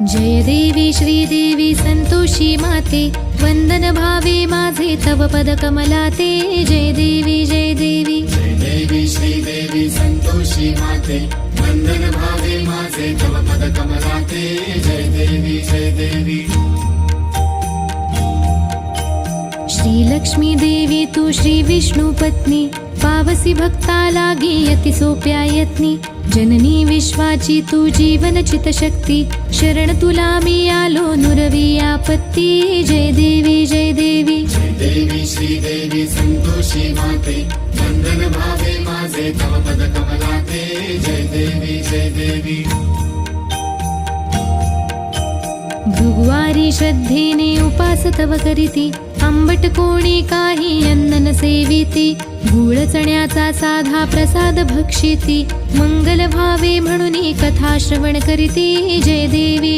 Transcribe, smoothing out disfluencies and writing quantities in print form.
जय देवी श्रीदेवी संतोषी माते, वंदन भावे माझे तव पद कमलाते। जय देवी जय देवी जय देवी श्रीदेवी संतोषी माते, वंदन भावे माझे तव पद कमलाते। जय देवी जय देवी श्री लक्ष्मी देवी तू श्री विष्णु पत्नी, पावसी भक्ता लागी अति सोप्या यत्नी। जननी विश्वाची तू जीवन चित शक्ती, शरण तुला मी आलो नुरवी आपत्ती। जय देवी जय देवी जय देवी श्रीदेवी संतोषी माते, वंदन भावे माझे तव पद कमलाते। जय देवी जय देवी भृगुवारी श्रद्धेने उपास तव करीती, आंबट कोणी काही अन्न न सेविती। गूळ चण्याचा साधा प्रसाद भक्षिती, मंगल भावे म्हणून कथा श्रवण करीती। जय देवी